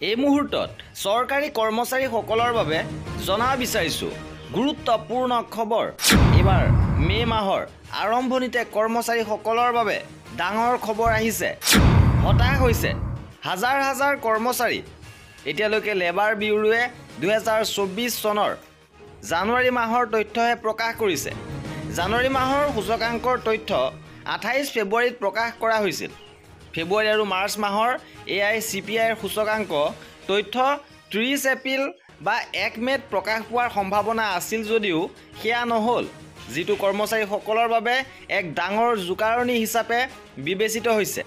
এই মুহূৰ্তত চৰকাৰী কৰ্মচাৰীসকলৰ বাবে জনাব বিচাৰিছোঁ গুৰুত্বপূৰ্ণ খবৰ। এবাৰ মে মাহৰ আৰম্ভণিতে কৰ্মচাৰীসকলৰ বাবে ডাঙৰ খবৰ আহিছে। হতাশ হৈছে হাজাৰ হাজাৰ কৰ্মচাৰী। এতিয়ালৈকে লেবাৰ বিউৰোৱে 2024 চনৰ জানুৱাৰী মাহৰ তথ্যহে প্ৰকাশ কৰিছে। জানুৱাৰী মাহৰ সূচকাংকৰ তথ্য 28 ফেব্ৰুৱাৰীত প্ৰকাশ কৰা হৈছিল। ফেব্ৰুৱাৰী আৰু মাৰ্চ মাহৰ AICPIৰ সূচকাংক তথ্য 30 এপ্ৰিল বা 1 মে'ত প্ৰকাশ পোৱাৰ সম্ভাৱনা আছিল যদিও সেয়া নহ'ল, যিটো কৰ্মচাৰীসকলৰ বাবে এক ডাঙৰ জোকাৰণি হিচাপে বিবেচিত হৈছে।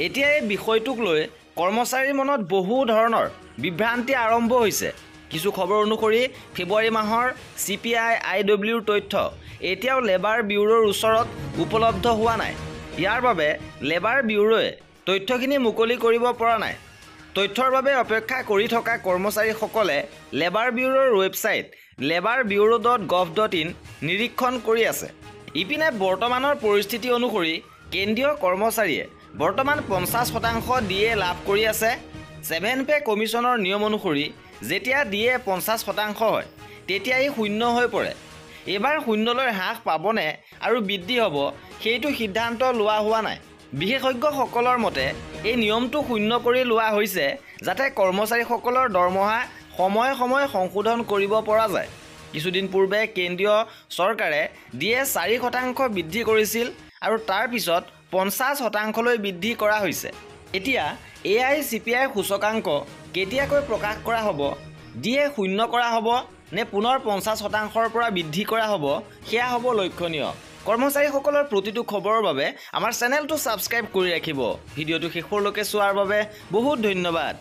এতিয়া এই বিষয়টোক লৈ কৰ্মচাৰীৰ মনত বহু ধৰণৰ বিভ্ৰান্তি আৰম্ভ হৈছে। কিছু খবৰ অনুসৰি ফেব্ৰুৱাৰী মাহৰ CPI-IWৰ তথ্য এতিয়াও লেবাৰ বিউৰোৰ ওচৰত উপলব্ধ হোৱা নাই। ইয়াৰ বাবে লেবাৰ বিউৰোৱে তথ্যখিনি মুকলি কৰিব পৰা নাই। তথ্যৰ বাবে অপেক্ষা কৰি থকা কৰ্মচাৰীসকলে লেবাৰ বিউৰোৰ ৱেবছাইট laborbureau.gov.in নিৰীক্ষণ কৰি আছে। ইপিনে বৰ্তমানৰ পৰিস্থিতি অনুসৰি কেন্দ্ৰীয় কৰ্মচাৰীয়ে বৰ্তমান 50% DA লাভ কৰি আছে। 7 পে কমিশ্যনৰ নিয়ম অনুসৰি যেতিয়া DA 50% হয় তেতিয়া ই শূন্য হৈ পৰে। এবাৰ শূন্যলৈ হ্ৰাস পাবনে আৰু বৃদ্ধি হ'ব সেইটো সিদ্ধান্ত লোৱা হোৱা নাই। বিশেষজ্ঞসকলৰ মতে এই নিয়মটো শূন্য কৰি লোৱা হৈছে যাতে কৰ্মচাৰীসকলৰ দৰমহা সময়ে সময়ে সংশোধন কৰিব পৰা যায়। কিছুদিন পূৰ্বে কেন্দ্ৰীয় চৰকাৰে DA 4% বৃদ্ধি কৰিছিল আৰু তাৰ পিছত 50%লৈ বৃদ্ধি কৰা হৈছে। এতিয়া AICPI সূচকাংক কেতিয়াকৈ প্ৰকাশ কৰা হ'ব? DA শূন্য কৰা হ'ব নে পুনৰ 50%ৰ পৰা বৃদ্ধি কৰা হ'ব, সেয়া হ'ব লক্ষণীয়। কৰ্মচাৰীসকলৰ প্ৰতিটো খবৰৰ বাবে আমাৰ চেনেলটো ছাবস্ক্ৰাইব কৰি ৰাখিব। ভিডিঅ'টো শেষলৈকে চোৱাৰ বাবে বহুত ধন্যবাদ।